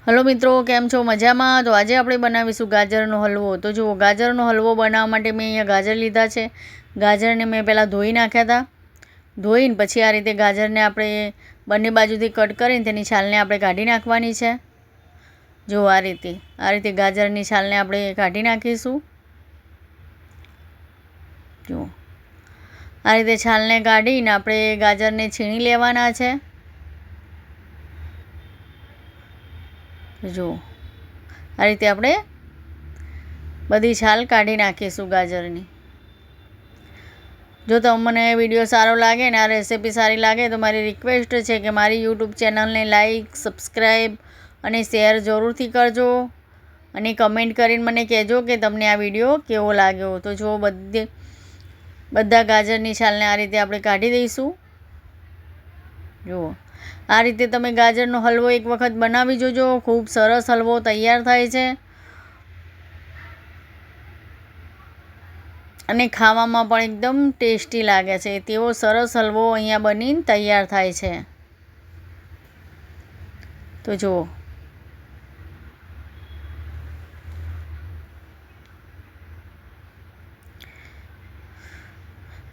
Hello મિત્રો, કેમ છો? મજામાં? તો આજે આપણે બનાવીશું ગાજરનો હલવો. તો જુઓ, ગાજરનો હલવો બનાવવા માટે મેં અહીંયા ગાજર લીધા છે. ગાજરને મેં પહેલાં ધોઈ નાખ્યા હતા. ધોઈને પછી આ રીતે ગાજરને આપણે બંને બાજુથી કટ કરીને તેની છાલને આપણે કાઢી નાખવાની છે. જુઓ, આ રીતે ગાજરની છાલને આપણે કાઢી નાખીશું. જુઓ, આ રીતે છાલને કાઢીને આપણે ગાજરને છીણી લેવાના છે. જુઓ, આ રીતે આપણે બધી છાલ કાઢી નાખીશું ગાજરની. જો તમને વિડીયો સારો લાગે ને આ રેસીપી સારી લાગે તો મારી રિક્વેસ્ટ છે કે મારી યુટ્યુબ ચેનલને લાઈક, સબસ્ક્રાઈબ અને શેર જરૂરથી કરજો અને કમેન્ટ કરીને મને કહેજો કે તમને આ વિડીયો કેવો લાગ્યો. તો જો બધા ગાજરની છાલને આ રીતે આપણે કાઢી દઈશું. જુઓ, આ રીતે તમે ગાજરનો હલવો એક વખત બનાવી જોજો. ખૂબ સરસ હલવો તૈયાર થાય છે અને ખાવામાં પણ એકદમ ટેસ્ટી લાગે છે. તેવો સરસ હલવો અહીંયા બનીને તૈયાર થાય છે. તો જુઓ,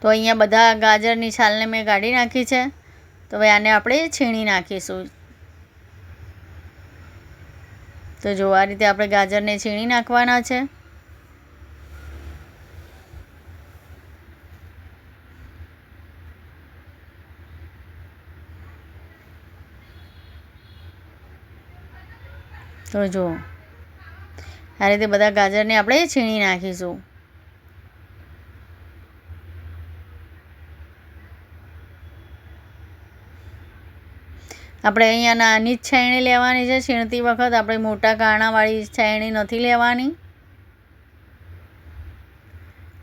તો અહીંયા બધા ગાજરની છાલને મેં કાઢી નાખી છે. તો હવે આને આપણે છીણી નાખીશું. તો જો આ રીતે આપણે ગાજરને છીણી નાખવાના છે. તો જો આ રીતે બધા ગાજરને આપણે છીણી નાખીશું. આપણે અહીંયા નાની જ છાયણી લેવાની છે. છીણતી વખત આપણે મોટા કાણાવાળી છાયણી નથી લેવાની.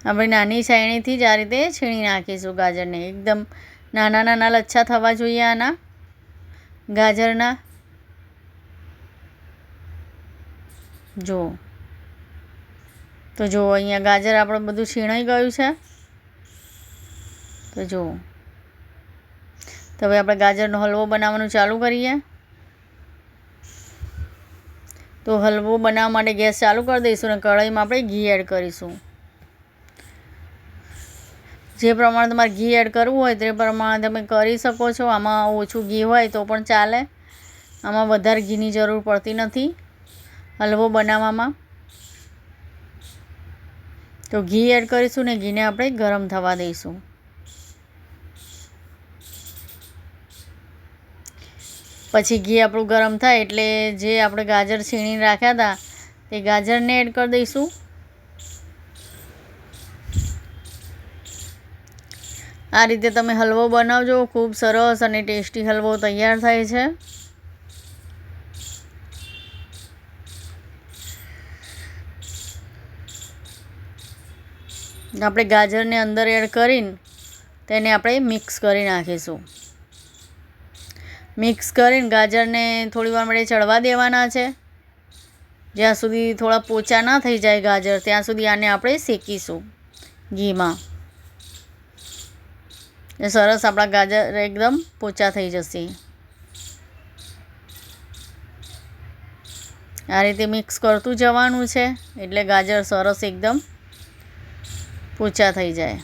આપણે નાની છાયણીથી જ આ રીતે છીણી નાખીશું ગાજરને. એકદમ નાના નાના લચ્છા થવા જોઈએ આના ગાજરના. તો જુઓ, અહીંયા ગાજર આપણે બધું છીણાઈ ગયું છે. તો જુઓ, તો હવે આપણે ગાજરનો હલવો બનાવવાનું ચાલુ કરીએ. તો હલવો બનાવવા માટે ગેસ ચાલુ કરી દઈશું અને કઢાઈમાં આપણે ઘી એડ કરીશું. જે પ્રમાણે તમારે ઘી એડ કરવું હોય તે પ્રમાણે તમે કરી શકો છો. આમાં ઓછું ઘી હોય તો પણ ચાલે. આમાં વધારે ઘીની જરૂર પડતી નથી હલવો બનાવવામાં. તો ઘી એડ કરીશું ને ઘીને આપણે ગરમ થવા દઈશું. પછી ઘી આપણું ગરમ થાય એટલે જે આપણે ગાજર છીણીને રાખ્યા હતા તે ગાજરને એડ કરી દઈશું. આ રીતે તમે હલવો બનાવજો. ખૂબ સરસ અને ટેસ્ટી હલવો તૈયાર થાય છે. આપણે ગાજરને અંદર એડ કરીને તેને આપણે મિક્સ કરી નાખીશું. મિક્સ કરીને ગાજરને થોડી વાર માટે ચડવા દેવાના છે. જ્યાં સુધી થોડા પોચા ના થઈ જાય ગાજર ત્યાં સુધી આને આપણે શેકીશું ઘીમાં. સરસ આપણા ગાજર એકદમ પોચા થઈ જશે. આ રીતે મિક્સ કરતું જવાનું છે એટલે ગાજર સરસ એકદમ પોચા થઈ જાય.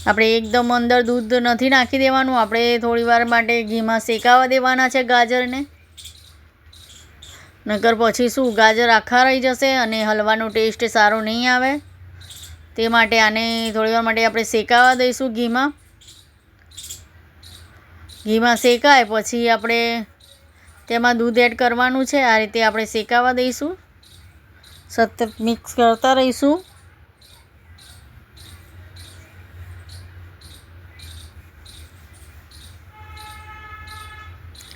આપણે એકદમ અંદર દૂધ નથી નાખી દેવાનું. આપણે થોડી વાર માટે ઘીમાં શેકાવા દેવાના છે ગાજરને. નકર પછી શું ગાજર આખા રહી જશે અને હલવાનો ટેસ્ટ સારો નહીં આવે. તે માટે આને થોડી વાર માટે આપણે શેકાવા દઈશું ઘીમાં. ઘીમાં શેકાય પછી આપણે તેમાં દૂધ એડ કરવાનું છે. આ રીતે આપણે શેકાવા દઈશું. સતત મિક્સ કરતા રહીશું.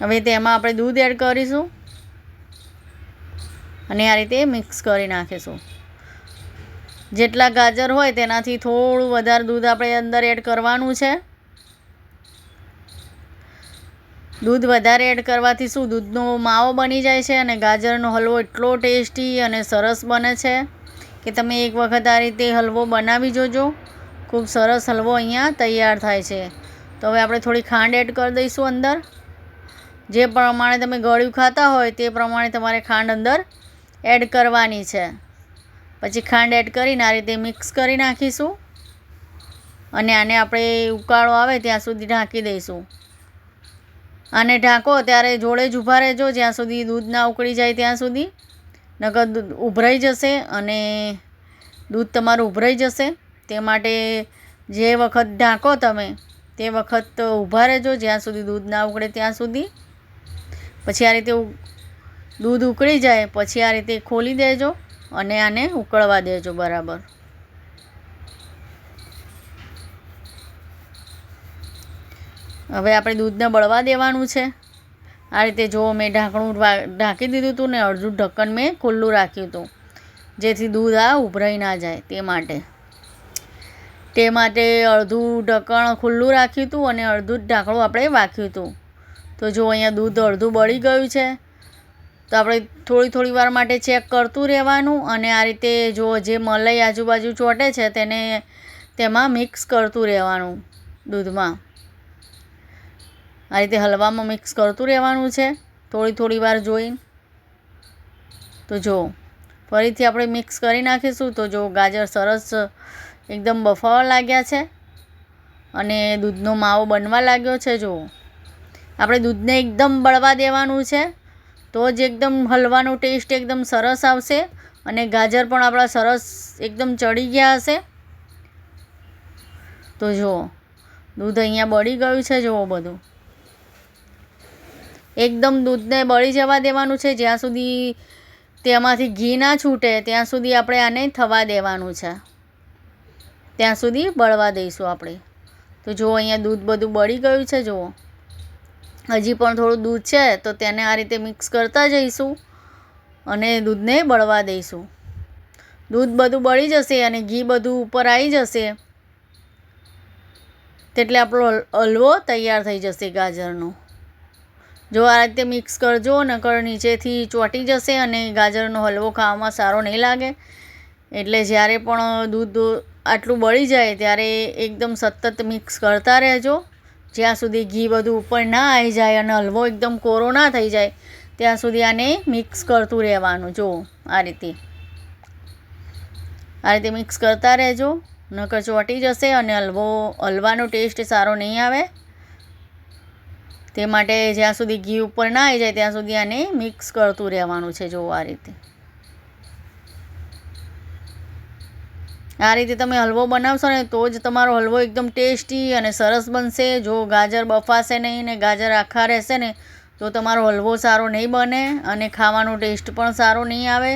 હવે તેમાં આપણે દૂધ એડ કરીશું અને આ રીતે મિક્સ કરી નાખીશું. જેટલા ગાજર હોય તેનાથી થોડું વધારે દૂધ આપણે અંદર એડ કરવાનું છે. દૂધ વધારે એડ કરવાથી શું દૂધનો માવો બની જાય છે અને ગાજરનો હલવો એટલો ટેસ્ટી અને સરસ બને છે કે તમે એક વખત આ રીતે હલવો બનાવી જોજો. ખૂબ સરસ હલવો અહીંયા તૈયાર થાય છે. તો હવે આપણે થોડી ખાંડ એડ કરી દઈશું અંદર. જે પ્રમાણે તમે ગળ્યું ખાતા હોય તે પ્રમાણે તમારે ખાંડ અંદર એડ કરવાની છે. પછી ખાંડ એડ કરીને આ રીતે મિક્સ કરી નાખીશું અને આને આપણે ઉકાળો આવે ત્યાં સુધી ઢાંકી દઈશું. આને ઢાંકો ત્યારે જોડે જ ઊભા રહેજો જ્યાં સુધી દૂધ ના ઉકળી જાય ત્યાં સુધી, નકર દૂધ ઉભરાઈ જશે અને દૂધ તમારું ઉભરાઈ જશે. તે માટે જે વખત ઢાંકો તમે તે વખત ઊભા રહેજો જ્યાં સુધી દૂધ ના ઉકળે ત્યાં સુધી. પછી આ રીતે દૂધ ઉકળી જાય પછી આ રીતે ખોલી દેજો અને આને ઉકળવા દેજો બરાબર. હવે આપણે દૂધને બળવા દેવાનું છે. આ રીતે જો મેં ઢાંકણું ઢાંકી દીધું હતું ને અડધું ઢક્કન મેં ખુલ્લું રાખ્યું હતું જેથી દૂધ આ ઉભરાઈ ના જાય તે માટે અડધું ઢક્કણ ખુલ્લું રાખ્યું હતું અને અડધું જ ઢાંકણું આપણે વાખ્યું હતું. તો જો અહીંયા દૂધ અડધું બળી ગયું છે તો આપણે થોડી વાર માટે ચેક કરતું રહેવાનું અને આ રીતે જો જે મલાઈ આજુબાજુ ચોંટે છે તેને તેમાં મિક્સ કરતું રહેવાનું દૂધમાં. આ રીતે હલવામાં મિક્સ કરતું રહેવાનું છે થોડી વાર જોઈને. તો જો ફરીથી આપણે મિક્સ કરી નાખીશું. તો જો ગાજર સરસ એકદમ બફાવા લાગ્યા છે અને દૂધનો માવો બનવા લાગ્યો છે. જો આપણે દૂધને એકદમ બળવા દેવાનું છે તો જ એકદમ હલવાનો ટેસ્ટ એકદમ સરસ આવશે અને ગાજર પણ આપણા સરસ એકદમ ચડી ગયા હશે. તો જુઓ દૂધ અહીંયા બળી ગયું છે. જુઓ બધું એકદમ દૂધને બળી જવા દેવાનું છે. જ્યાં સુધી તેમાંથી ઘી ના છૂટે ત્યાં સુધી આપણે આને થવા દેવાનું છે, ત્યાં સુધી બળવા દઈશું આપણે. તો જુઓ અહીંયા દૂધ બધું બળી ગયું છે. જુઓ હજી પણ થોડું દૂધ છે તો તેને આ રીતે મિક્સ કરતા જઈશું અને દૂધને બળવા દઈશું. દૂધ બધું બળી જશે અને ઘી બધું ઉપર આવી જશે એટલે આપણો હલવો તૈયાર થઈ જશે ગાજરનો. જો આ રીતે મિક્સ કરજો નકર નીચેથી ચોંટી જશે અને ગાજરનો હલવો ખાવામાં સારો નહીં લાગે. એટલે જ્યારે પણ દૂધ આટલું બળી જાય ત્યારે એકદમ સતત મિક્સ કરતા રહેજો જ્યાં સુધી ઘી બધું ઉપર ના આવી જાય અને હલવો એકદમ કોરો ના થઈ જાય ત્યાં સુધી આને મિક્સ કરતું રહેવાનું. જો આ રીતે મિક્સ કરતા રહેજો નકર ચોંટી જશે અને હલવાનો ટેસ્ટ સારો નહીં આવે. તે માટે જ્યાં સુધી ઘી ઉપર ના આવી જાય ત્યાં સુધી આને મિક્સ કરતું રહેવાનું છે. જો આ રીતે તમે હલવો બનાવશો ને તો જ તમારો હલવો એકદમ ટેસ્ટી અને સરસ બનશે. જો ગાજર બફાશે નહીં ને ગાજર આખા રહેશે ને તો તમારો હલવો સારો નહીં બને અને ખાવાનો ટેસ્ટ પણ સારો નહીં આવે.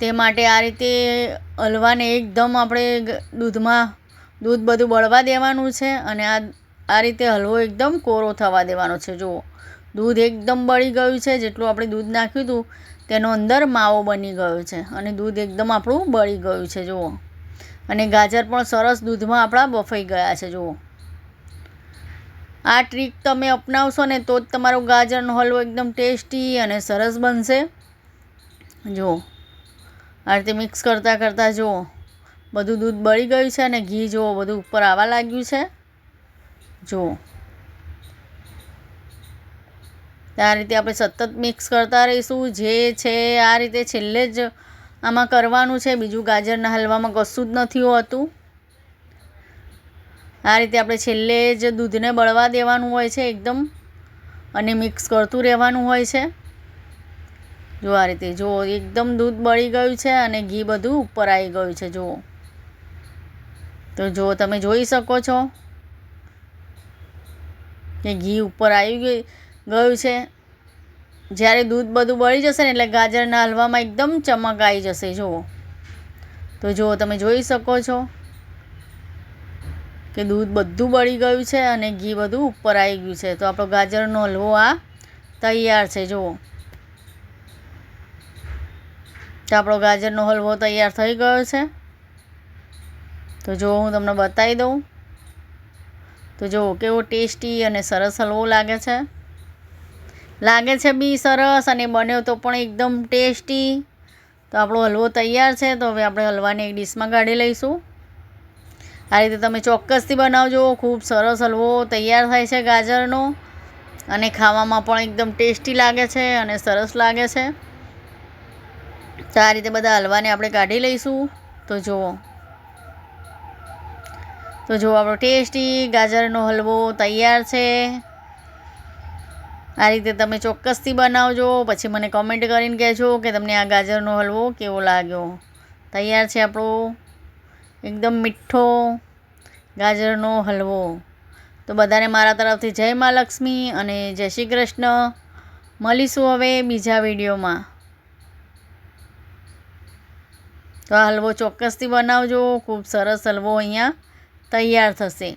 તે માટે આ રીતે હલવાને એકદમ આપણે દૂધ બધું બળવા દેવાનું છે અને આ રીતે હલવો એકદમ કોરો થવા દેવાનો છે. જુઓ દૂધ એકદમ બળી ગયું છે. જેટલું આપણે દૂધ નાખ્યું હતું તેનો અંદર માવો બની ગયો છે અને દૂધ એકદમ આપણું બળી ગયું છે. જુઓ અને ગાજર પણ સરસ દૂધમાં આપણા બફાઈ ગયા છે. જુઓ આ ટ્રીક તમે અપનાવશો ને તો જ તમારો ગાજરનો હલવો એકદમ ટેસ્ટી અને સરસ બનશે. જુઓ આ રીતે મિક્સ કરતાં જુઓ બધું દૂધ બળી ગયું છે અને ઘી જુઓ બધું ઉપર આવવા લાગ્યું છે. જુઓ આ રીતે આપણે સતત મિક્સ કરતા રહીશું. જે છે આ રીતે છેલ્લે જ આમાં કરવાનું છે. બીજું ગાજરના હલવામાં કશું જ નથી હોતું. આ રીતે આપણે છેલ્લે જ દૂધને બળવા દેવાનું હોય છે એકદમ અને મિક્સ કરતું રહેવાનું હોય છે. જો આ રીતે જુઓ એકદમ દૂધ બળી ગયું છે અને ઘી બધું ઉપર આવી ગયું છે. જુઓ તો જો તમે જોઈ શકો છો કે ઘી ઉપર આવી ગયું છે. જ્યારે દૂધ બધું બળી જશે ને એટલે ગાજરના હલવામાં એકદમ ચમક આવી જશે. જુઓ તો જો તમે જોઈ શકો છો કે દૂધ બધું બળી ગયું છે અને ઘી બધું ઉપર આવી ગયું છે. તો આપણો ગાજરનો હલવો આ તૈયાર છે. જુઓ તો આપણો ગાજરનો હલવો તૈયાર થઈ ગયો છે. તો જો હું તમને બતાવી દઉં તો જુઓ કેવો ટેસ્ટી અને સરસ હલવો લાગે છે બી સરસ અને બન્યો તો પણ એકદમ ટેસ્ટી. તો આપણો હલવો તૈયાર છે. તો હવે આપણે હલવાને એક ડીશમાં કાઢી લઈશું આ રીતે તમે ચોક્કસથી બનાવજો. ખૂબ સરસ હલવો તૈયાર થાય છે ગાજરનો, અને ખાવામાં પણ એકદમ ટેસ્ટી લાગે છે અને સરસ લાગે છે. તો આ રીતે બધા હલવાને આપણે કાઢી લઈશું. તો જુઓ આપણો ટેસ્ટી ગાજરનો હલવો તૈયાર છે. આ રીતે તમે ચોક્કસથી બનાવજો. પછી મને કમેન્ટ કરીને કહેજો કે તમને આ ગાજરનો હલવો કેવો લાગ્યો. તૈયાર છે આપણો એકદમ મીઠો ગાજરનો હલવો. તો બધાને મારા તરફથી જય મા લક્ષ્મી અને જય શ્રી કૃષ્ણ. મળીશું હવે બીજા વિડીયોમાં. તો આ હલવો ચોક્કસથી બનાવજો. ખૂબ સરસ હલવો અહીંયા તૈયાર થશે.